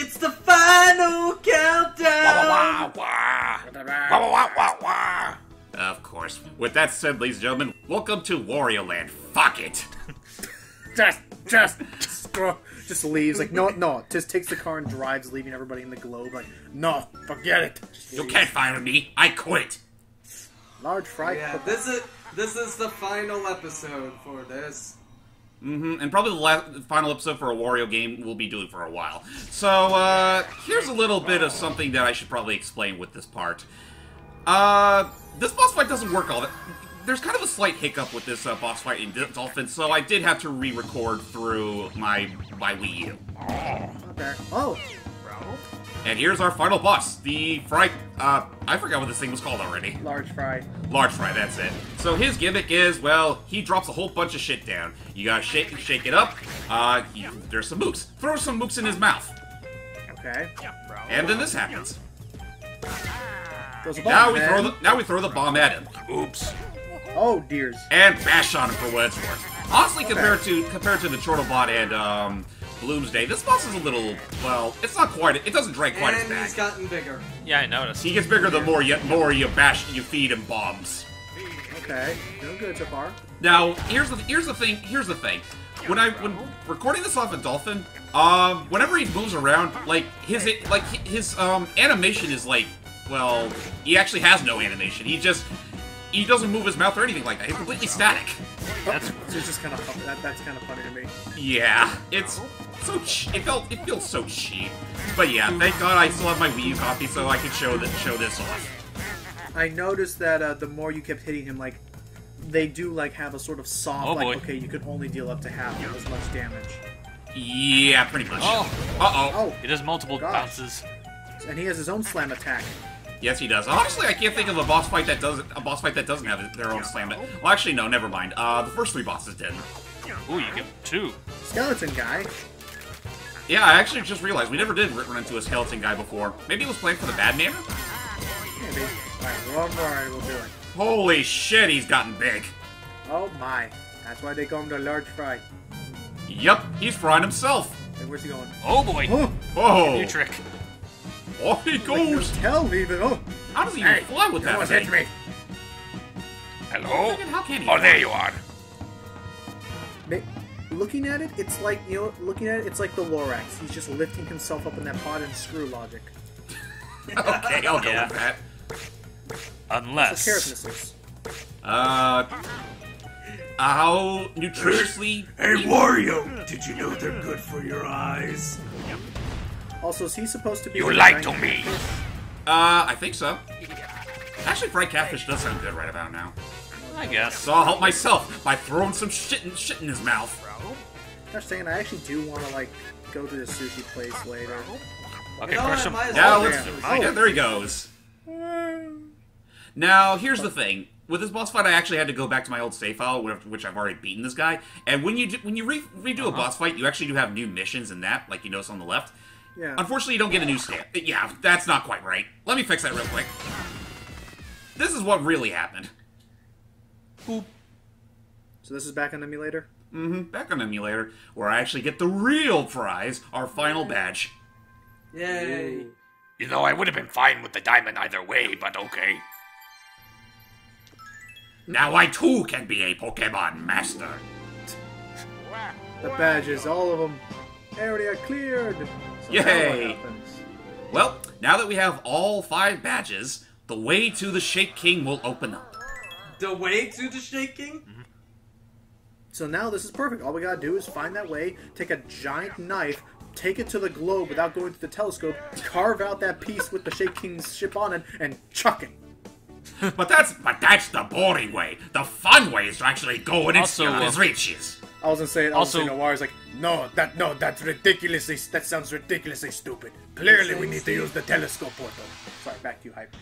It's the final countdown! Of course. With that said, ladies and gentlemen, welcome to Wario Land. Fuck it! Just leaves. Like, no. Just takes the car and drives, leaving everybody in the globe. Like, no, forget it. You can't fire me. I quit. Large fry. Yeah, this is the final episode for this. And probably the final episode for a Wario game we'll be doing for a while. So, here's a little bit of something that I should probably explain with this part. This boss fight doesn't work all that... There's kind of a slight hiccup with this boss fight in Dolphin, so I did have to re-record through my Wii U. Okay. Oh! And here's our final boss, the Fry... I forgot what this thing was called already. Large fry. Large Fry, that's it. So his gimmick is, well, he drops a whole bunch of shit down. You gotta shake it up. There's some mooks. Throw some mooks in his mouth. Okay. And then this happens. Now we throw the bomb at him. Oops. Oh dears. And bash on him for what it's worth. Honestly, compared to the Chortlebot and Bloomsday, this boss is a little, well, it's not quite. It doesn't drag quite as bad. And he's gotten bigger. Yeah, I noticed. He gets bigger the more you feed him bombs. Okay, doing good so far. Now, here's the thing. When recording this off of Dolphin, whenever he moves around, like his animation is like, well, he actually has no animation. He doesn't move his mouth or anything like that. He's completely static. That's just kind of that's kind of funny to me. Yeah, it's so it feels so cheap. But yeah, thank God I still have my Wii U copy, so I can show this off. I noticed that the more you kept hitting him, like they do like have a sort of soft, okay, you can only deal up to half as much damage. Yeah, pretty much. Oh. It does multiple bounces. And he has his own slam attack. Yes, he does. Honestly, I can't think of a boss fight that doesn't have their own slam. Well, actually, no, never mind. The first 3 bosses did. Ooh, you get 2. Skeleton guy. Yeah, I actually just realized we never did run into a skeleton guy before. Maybe it was playing for the bad manner? Maybe. Alright, one more and we'll do it. Holy shit, he's gotten big. Oh my. That's why they call him the large fry. Yep, he's frying himself. Hey, where's he going? Oh boy. Oh. New trick. Oh, he goes! Tell me that. Oh, how does he even fly with that thing? Me. Hello? How can he? Oh, there you are. Looking at it, it's like it's like the Lorax. He's just lifting himself up in that pod and screw logic. Okay, I'll go with that. Unless. Carrot missiles. How nutritiously? Hey, Wario! Did you know they're good for your eyes? Also, is he supposed to be... You lied to me! I think so. Actually, fried catfish does sound good right about now. I guess. So I'll help myself by throwing some shit in his mouth. Gosh dang it, I actually do want to, like, go to the sushi place later. Okay, crush him. Now let's... Yeah, there he goes. Now, here's the thing. With this boss fight, I actually had to go back to my old save file, which I've already beaten this guy. And when you redo a boss fight, you actually do have new missions in that, like you notice on the left. Yeah. Unfortunately, you don't get a new stamp. Yeah, that's not quite right. Let me fix that real quick. This is what really happened. Boop. So this is back on emulator? Back on emulator, where I actually get the real prize, our final badge. Yay! You know, I would have been fine with the diamond either way, but okay. Now I too can be a Pokemon Master. The badges, all of them, area cleared. So yay! Well, now that we have all 5 badges, the way to the Shake King will open up. The way to the Shake King? So now this is perfect. All we gotta do is find that way, take a giant knife, take it to the globe without going to the telescope, carve out that piece with the Shake King's ship on it, and chuck it. But that's the boring way. The fun way is to actually go and explore his reaches. I was gonna say it. Also, Wario's like, that's ridiculously. That sounds ridiculously stupid. Clearly, we need to use the telescope portal. Sorry, back to you, Hype.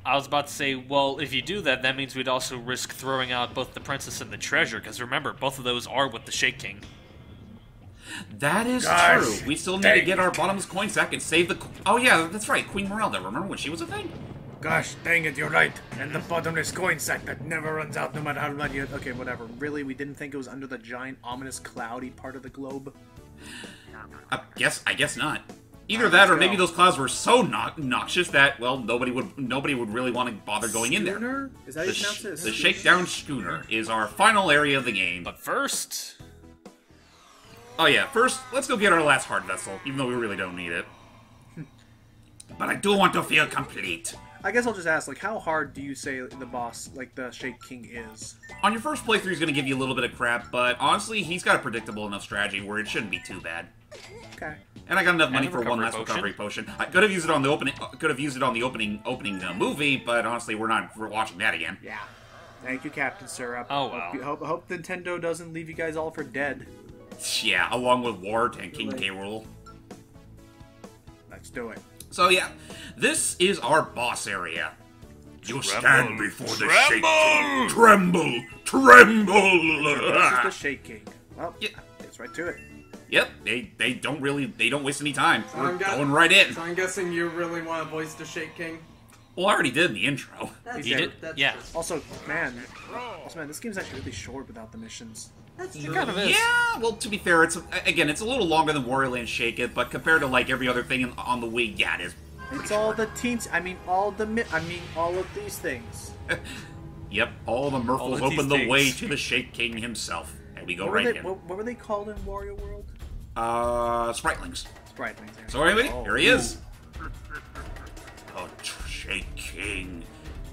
I was about to say, well, if you do that, that means we'd also risk throwing out both the princess and the treasure, because remember, both of those are with the Shake King. That is true. We still need to get our bottomless coin sack and save the... Oh yeah, that's right, Queen Merelda. Remember when she was a thing? Gosh, dang it, you're right. And the bottomless coin sack that never runs out no matter how much you... Okay, whatever. Really, we didn't think it was under the giant, ominous, cloudy part of the globe? I guess not. Either that, or maybe those clouds were so noxious that, well, nobody would really want to bother going in there. Schooner? Is that how you pronounce it? The Shakedown Schooner is our final area of the game. But first... Oh yeah, first, let's go get our last heart vessel, even though we really don't need it. But I do want to feel complete. I guess I'll just ask, like, how hard do you say the boss, like, the Shake King is? On your first playthrough, he's going to give you a little bit of crap, but honestly, he's got a predictable enough strategy where it shouldn't be too bad. Okay. And I got enough money a for one last recovery potion. I could have used it on the opening. Could have used it on the opening movie, but honestly, we're watching that again. Yeah. Thank you, Captain Syrup. Oh, well. Hope Nintendo doesn't leave you guys all for dead. Yeah, along with Wart and King K. Rool. Let's do it. So yeah, this is our boss area. You stand before the Shake King. Tremble! Tremble! This is the Shake King. Well, Yeah. gets right to it. Yep, they don't waste any time. So We're going right in. So I'm guessing you really want to voice the Shake King? Well, I already did in the intro. That's You true. did? That's Yeah. true. Also, man, this game's actually really short without the missions. That's It true. kind of is. Yeah, well, to be fair, it's a little longer than Wario Land Shake It, but compared to like every other thing on the Wii, yeah, it is. It's all the teens. all of these things. Yep, all the All Murphles of open these the way things. to the Shake King himself, and we go What right were they, in. what were they called in Wario World? Spritelings. Spritelings. So anyway, Oh. here he is. Oh, Shake King.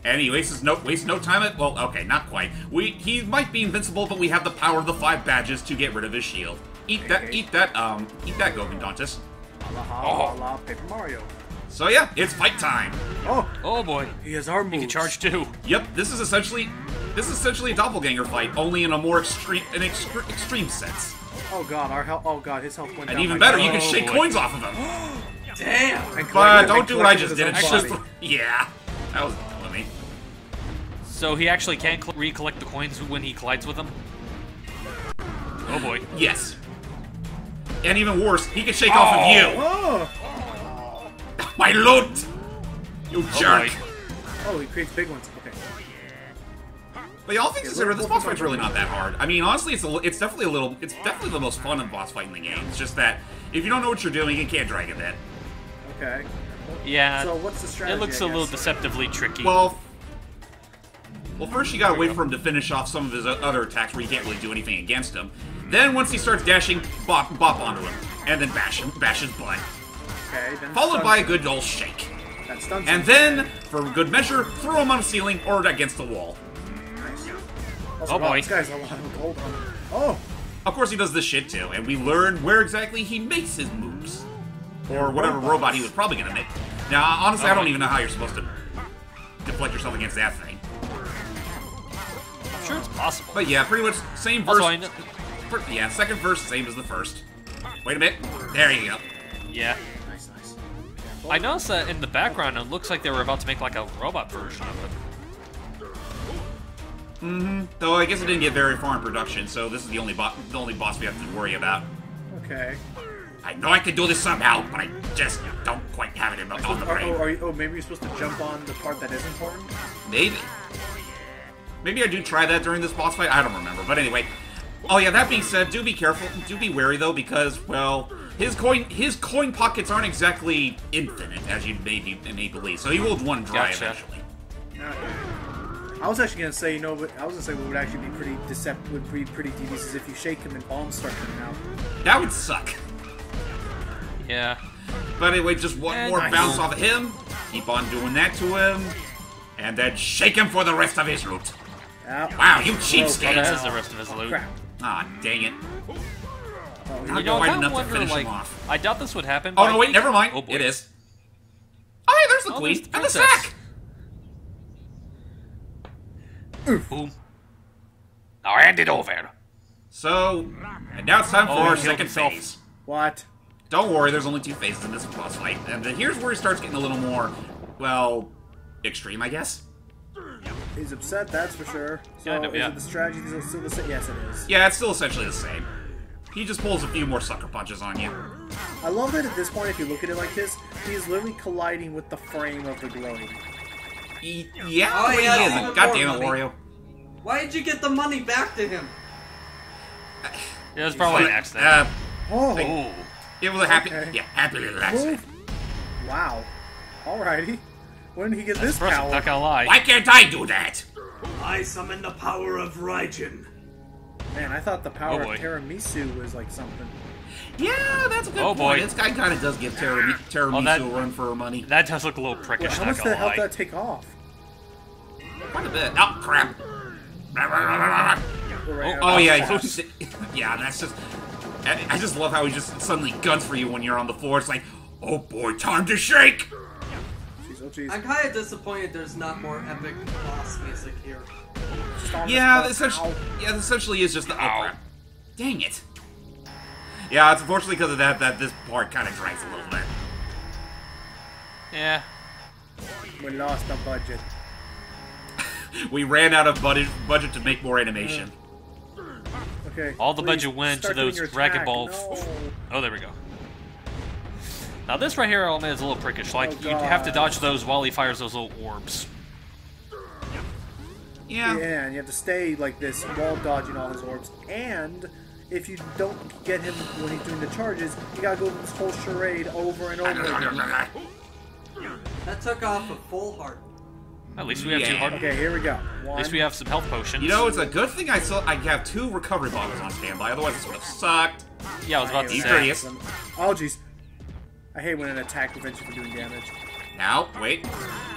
And he wastes no time well, okay, not quite. He might be invincible, but we have the power of the 5 badges to get rid of his shield. Eat that, Govindantis. A la Paper Mario. So yeah, it's fight time. Oh, Oh boy. he has our moves. You can charge too. Yep, this is essentially a doppelganger fight, only in a more extreme sense. Oh god, his health went down. And even by better, you God. can shake boy. coins off of him. Damn! And But collect- don't and do what I collect just with did. his It's own just body. yeah, that was killing me. So he actually can recollect the coins when he collides with them? Oh boy. Yes. And even worse, he can shake off of you. Oh! My loot! You jerk! boy. Oh, he creates big ones. Okay. But all things considered, this boss fight's really not that hard. I mean, honestly, it's definitely the most fun boss fight in the game. It's just that if you don't know what you're doing, you can't drag a bit. Okay. Yeah. So what's the strategy? It looks I a little guess? deceptively tricky. Well, first you gotta wait for him to finish off some of his other attacks where you can't really do anything against him. Then once he starts dashing, bop onto him, and then bash his butt. Okay. Then Followed stuns by a him. good old shake. That stuns And him. then, for good measure, throw him on a ceiling or against the wall. Nice. Also, Oh, wow, boy. this guy's a lot of gold on him. Oh! Of course he does this shit too, and we learn where exactly he makes his moves. Or whatever robot he was probably gonna make. Now, honestly, I don't even know how you're supposed to deflect yourself against that thing. I'm sure it's possible. But yeah, pretty much same verse. Also, I know... Yeah, second verse, same as the first. Wait a minute. There you go. Yeah. Nice. I noticed that in the background, it looks like they were about to make like a robot version of it. Though I guess it didn't get very far in production, so this is the only boss we have to worry about. Okay. I know I can do this somehow, but I just don't quite have it on the brain. Maybe you're supposed to jump on the part that is important? Maybe. Maybe I do try that during this boss fight. I don't remember. But anyway. Oh yeah, that being said, do be careful. Do be wary though, because well, his coin pockets aren't exactly infinite as you may believe. So he will run dry Gotcha. eventually. I was actually gonna say, what would actually be pretty devious is if you shake him and bombs start coming out. That would suck. Yeah. But anyway, just one more bounce off of him. Keep on doing that to him. And then shake him for the rest of his loot. Ow. Wow, you Oh, that cheapskate! is the rest of his loot. Crap. Ah, dang it. Oh, Not You know, quite I kind enough of to wonder, finish like, him off. I doubt this would happen. Oh but no, I wait, think- never mind. Oh, boy. It is. Oh hey, there's the Oh, queen there's the and the princess. sack! Boom. Now hand it over. So, and now it's time for Oh, our he killed second himself. phase. What? Don't worry, there's only 2 phases in this boss fight, and here's where it starts getting a little more, well, extreme, I guess. He's upset, that's for sure. So Kind of, is yeah. it the strategy still the same? Yes, it is. Yeah, it's still essentially the same. He just pulls a few more sucker punches on you. I love that at this point, if you look at it like this, he's literally colliding with the frame of the globe. Yeah, Oh, the way yeah, he that's is. even God more damn it, money. Wario. Why did you get the money back to him? Yeah, it was probably an accident. Oh! Ooh. It was a happy... Okay. Yeah. Happily relaxing. Move. Wow. Alrighty. When did he get this Impressive, power? not gonna lie. Why can't I do that? I summon the power of Raijin. Man, I thought the power Oh, boy. of Tiramisu was like something. Yeah, that's a good Oh, point. boy. This guy kind of does give Tiramisu that- a run for her money. That does look a little Wait, prickish, how not much did gonna help lie. that take off? Quite a bit. Oh, crap. Oh, Yeah, yeah, that's just... I just love how he just suddenly guns for you when you're on the floor. It's like, oh boy, time to shake! Jeez, oh jeez. I'm kind of disappointed there's not more epic boss music here. Just on Yeah, this bus. this essentially is just the... Oh, crap. Dang it. Yeah, it's unfortunately because of that this part kind of drags a little bit. Yeah. We lost the budget. We ran out of budget to make more animation. Okay. All the please, budget went to start doing those your Dragon attack. Ball. No. Oh, there we go. Now this right here, I'll admit, is a little prickish. Like, Oh, you have to God. dodge those while he fires those little orbs. Yeah. Yeah, and you have to stay like this while dodging all his orbs. And if you don't get him when he's doing the charges, you gotta go through this whole charade over and over again. That took off a full heart. At least we have two Yeah. hard. Okay, here we go. At One. least we have some health potions. You know, it's a good thing I have 2 recovery bottles on standby, otherwise this would have sucked. Yeah, I was about to You say. courteous. Oh jeez. I hate when an attack prevents you from doing damage. Now, wait.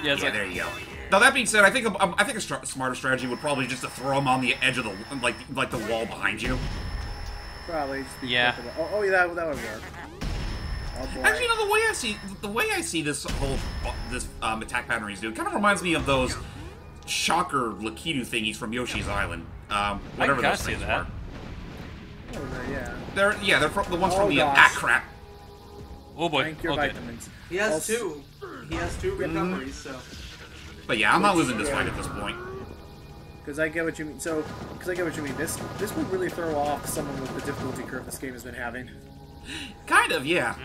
Yeah, it's Yeah, like, there you go. Now that being said, I think a smarter strategy would probably just to throw him on the edge of the like the wall behind you. Probably just be Yeah. careful. Oh, yeah, that would work. Oh boy. Actually, you know, the way I see this whole attack pattern he's doing kind of reminds me of those shocker Lakitu thingies from Yoshi's Island. Whatever kinda those see things that. were. Oh, yeah. They're from, the ones Oh, from the gosh. crap. oh boy. Drink your Okay. vitamins. He has Also- two. He has 2 recoveries, so. But yeah, I'm not losing this fight at this point. Because I get what you mean. This would really throw off someone with the difficulty curve this game has been having. Kind of, yeah.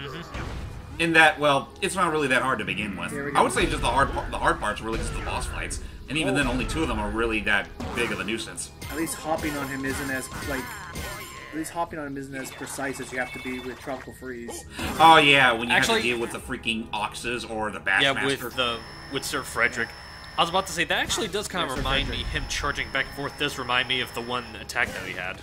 In that, well, it's not really that hard to begin with. Here we go. I would say just the hard parts are really just the boss fights, and even then, only 2 of them are really that big of a nuisance. At least hopping on him isn't as precise as you have to be with Tropical Freeze. Oh yeah, when you have Actually- to deal with the freaking Oxes or the Bassmaster. Yeah, with Sir Frederick. I was about to say that actually does kind of Sir remind Frederick. me. Him charging back and forth does remind me of the one attack that he had.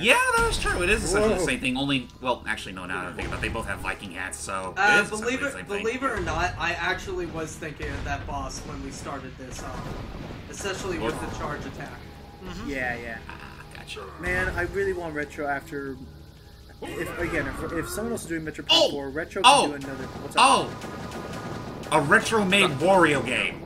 Yeah, that is true. It is essentially the Whoa. same thing. Only, well, actually, no. Now that I think about it, they both have Viking hats, so it is essentially Believe the same thing. it or not, I actually was thinking of that boss when we started this, especially with the charge attack. Yeah. Ah, gotcha. Man, I really want Retro after... If someone else is doing Metro Oh! 4, Retro Oh! can do another... What's up? Oh, a retro-made Wario game.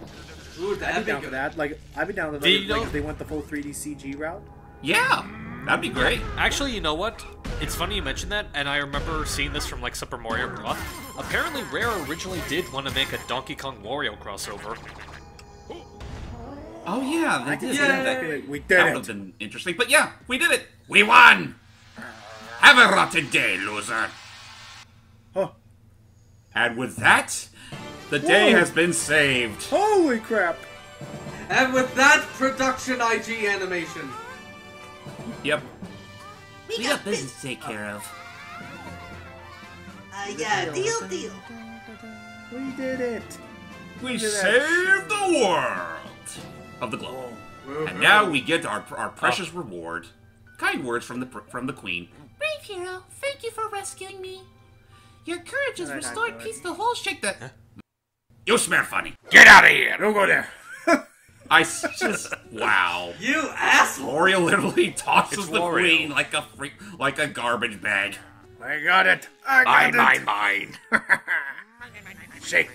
Ooh, I'd that'd be be down good. for that. Like, I'd be down with Do you like, know- if they went the full 3D CG route. Yeah, that'd be great. Actually, you know what? It's funny you mentioned that, and I remember seeing this from like Super Mario Bros. Apparently, Rare originally did want to make a Donkey Kong Wario crossover. Oh yeah, they I can did. see Yeah. that. We That did would have it. been interesting. But yeah, we did it. We won. Have a rotten day, loser. Oh, And with that, the day Whoa. has been saved. holy crap! And with that production IG animation. Yep. We got business to take care of. Yeah, deal. We did it. We Look at that saved the world of the globe. And now we get our precious reward. Kind words from the queen. Brave hero, thank you for rescuing me. Your courage has Alright, restored good. peace to the whole Shakedown. You smell funny. Get out of here! Don't go there. Just wow. You asshole! Wario literally tosses It's the Wario. queen like a garbage bag. I got it. I got it. Mine. Shake.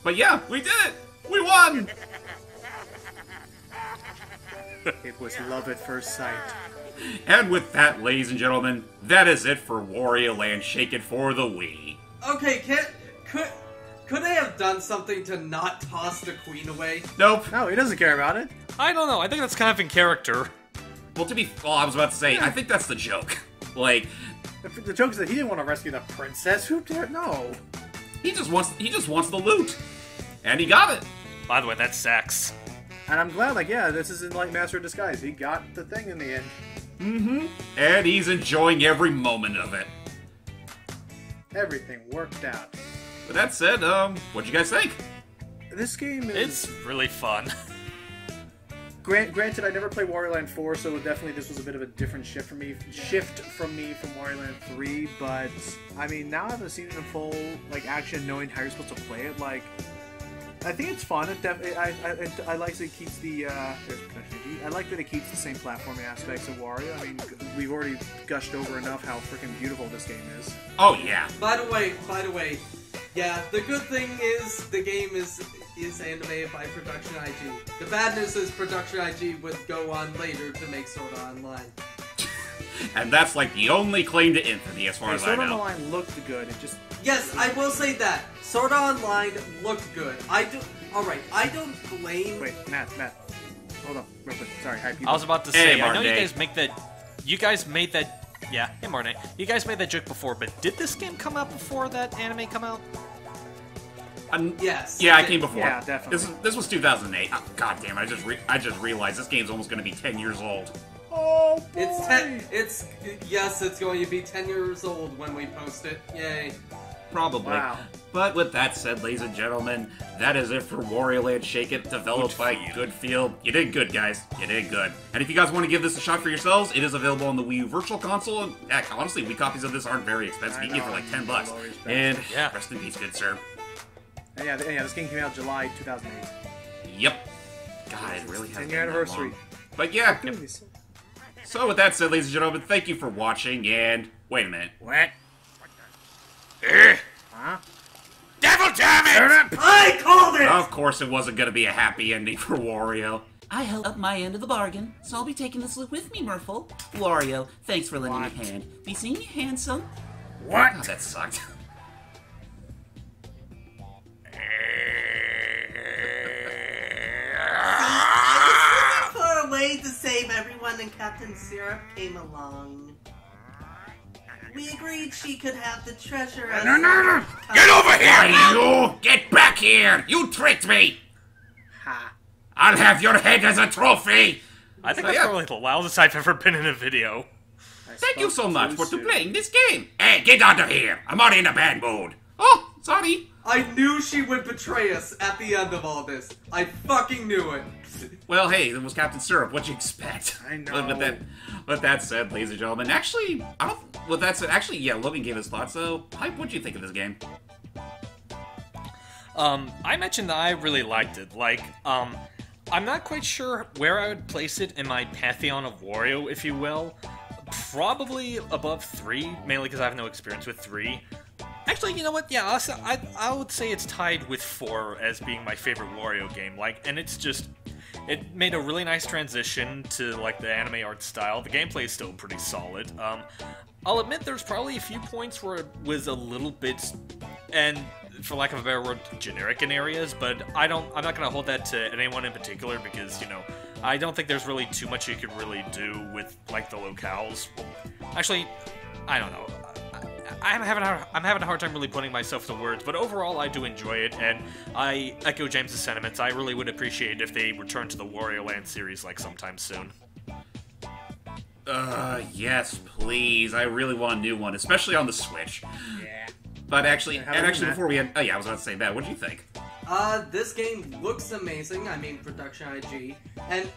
But yeah, we did it. We won. It was love at first sight. And with that, ladies and gentlemen, that is it for Wario Land Shake It for the Wii. Okay, could they have done something to not toss the queen away? Nope. No, he doesn't care about it. I don't know. I think that's kind of in character. Well, I was about to say, I think that's the joke. Like, The joke is that he didn't want to rescue the princess. Who dare? No. he just wants the loot, and he got it. By the way, that's sex. And I'm glad, like, yeah, this isn't like Master of Disguise. He got the thing in the end. And he's enjoying every moment of it. Everything worked out. With that said, what'd you guys think? This game is... It's really fun. Granted, I never played Wario Land 4, so definitely this was a bit of a different shift from me from Wario Land 3. But I mean, now I've seen it in full like action, knowing how you're supposed to play it. Like, I think it's fun. It definitely, I like that it keeps the. I like that it keeps the same platforming aspects of Wario. I mean, we've already gushed over enough how freaking beautiful this game is. Oh yeah. By the way, yeah, the good thing is the game is animated by Production IG. The bad news is Production IG would go on later to make Sword Art Online. And that's like the only claim to infamy as far as I Sword know. Art Online looked good. It just... Yes, I will say that. Sword Art Online looked good. Alright, I don't blame... Wait, Matt. Hold on, real quick. Sorry, hi, people. I was about to say, Hey, I know you Martin. guys make that. You guys made that. Yeah, hey Martin. You guys made that joke before, but did this game come out before that anime come out? Yes. Yeah, I came before. Yeah, definitely. This was 2008. Oh, God damn! I just realized this game's almost going to be 10 years old. Oh, boy. It's going to be 10 years old when we post it. Yay. Probably. Wow. But with that said, ladies and gentlemen, that is it for Wario Land Shake It, developed by Goodfield. You did good, guys. You did good. And if you guys want to give this a shot for yourselves, it is available on the Wii U Virtual Console. And heck, honestly, Wii copies of this aren't very expensive. You can get it for like $10. And Yeah. rest in peace, good sir. Yeah, this game came out July 2008. Yep. God, it really has 10-year been that anniversary. long. But yeah. So with that said, ladies and gentlemen, thank you for watching. And wait a minute. What? Huh? Devil damn it! I called it! Of course, it wasn't going to be a happy ending for Wario. I held up my end of the bargain, so I'll be taking this with me, Murphle. Wario, thanks for lending a hand. Be seeing you, handsome. What? God, that sucked. For a way to save everyone, and Captain Syrup came along. We agreed she could have the treasure as... No! Get over here! You! Get back here! You tricked me! Ha. I'll have your head as a trophy! I think So, that's yeah. probably the loudest I've ever been in a video. Thank you so much for soon. playing this game. Hey, get out of here! I'm already in a bad mood. Oh, sorry. I knew she would betray us at the end of all this. I fucking knew it. Well, hey, it was Captain Syrup. What'd you expect? I know. With that said, ladies and gentlemen, actually, yeah, Logan gave his thoughts, though. Hype, what'd you think of this game? I mentioned that I really liked it. Like, I'm not quite sure where I would place it in my pantheon of Wario, if you will. Probably above 3, mainly because I have no experience with 3. Actually, you know what? Yeah, I would say it's tied with 4 as being my favorite Wario game. Like, and it's just... It made a really nice transition to, like, the anime art style. The gameplay is still pretty solid. I'll admit there's probably a few points where it was a little bit, and for lack of a better word, generic in areas, but I'm not gonna hold that to anyone in particular because, you know, I don't think there's really too much you could really do with, like, the locales. Actually, I don't know. I'm having a hard time really putting myself to words, but overall I do enjoy it, and I echo James's sentiments. I really would appreciate if they return to the Wario Land series like sometime soon. Yes, please. I really want a new one, especially on the Switch. Yeah. But actually, How about that? before we end, oh yeah, I was about to say that. What do you think? This game looks amazing. I mean, Production IG. And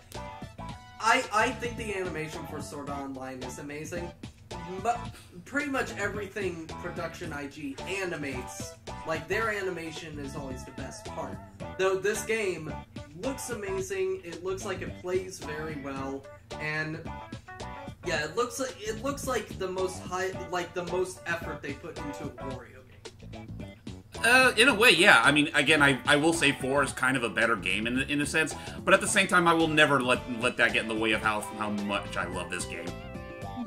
I think the animation for Sword Art Online is amazing. But pretty much everything Production IG animates, like, their animation is always the best part. Though this game looks amazing, it looks like it plays very well, and yeah, it looks like the most effort they put into a Wario game. In a way, yeah. I mean, again, I will say 4 is kind of a better game in a sense, but at the same time, I will never let that get in the way of how much I love this game.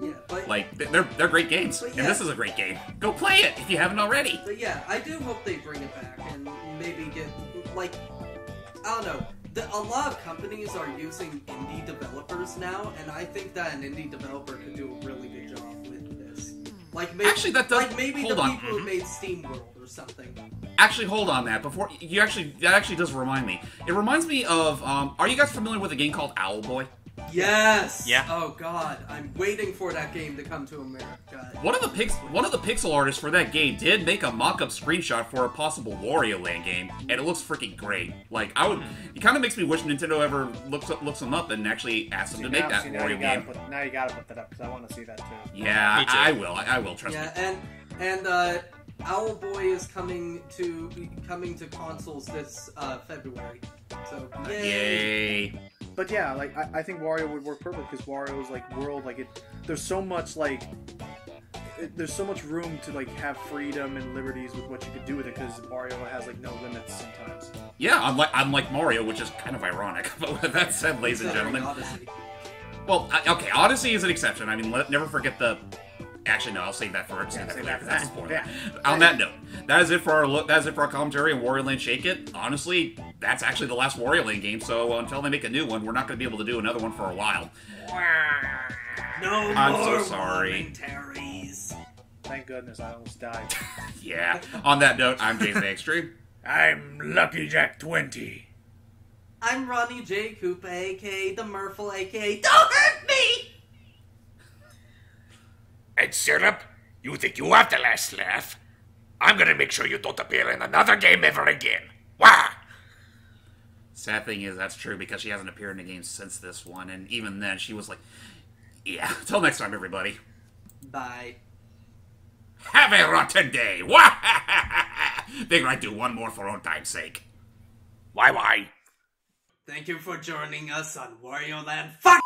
Yeah, but Like, they're great games, But and yeah. this is a great game. Go play it if you haven't already. But yeah, I do hope they bring it back and maybe get, like, I don't know. A lot of companies are using indie developers now, and I think that an indie developer could do a really good job with this. Like, maybe, Actually, that does- like maybe hold the on. people who made Steam World or something. Actually, hold on that. That actually does remind me. It reminds me of, are you guys familiar with a game called Owlboy? Yes. Yeah. Oh God, I'm waiting for that game to come to America. One of the pixel artists for that game did make a mock-up screenshot for a possible Wario Land game, and it looks freaking great. Like it kind of makes me wish Nintendo ever looks them up and actually asks them to make that Wario game. Now you gotta put that up because I want to see that too. Yeah, Me too. I will. Trust me. Yeah, and Owlboy is coming to consoles this February. So yay! Yay! But yeah, like I think Wario would work perfect because Wario's like world, like there's so much there's so much room to like have freedom and liberties with what you could do with it because Wario has like no limits sometimes. Yeah, unlike Mario, which is kind of ironic. But with that said, ladies and gentlemen, Odyssey. well, okay, Odyssey is an exception. I mean, never forget the. Actually, no, I'll save that for later. That's a spoiler. Yeah. On that note, that is it for our look. That is it for our commentary on Wario Land Shake It. Honestly, that's actually the last Wario Land game. So until they make a new one, we're not going to be able to do another one for a while. No I'm more so sorry. commentaries. Thank goodness I almost died. Yeah. On that note, I'm JamesmanXtreme. I'm Lucky Jack 20. I'm Ronnie J. Koopa, aka the Murphle, aka Don't Hurt Me! And Syrup, you think you have the last laugh? I'm gonna make sure you don't appear in another game ever again. Wah! Sad thing is, that's true because she hasn't appeared in a game since this one, and even then, she was like, "Yeah." Till next time, everybody. Bye. Have a rotten day. Wah! Figure I'd do one more for old time's sake. Why? Thank you for joining us on Wario Land. Fuck!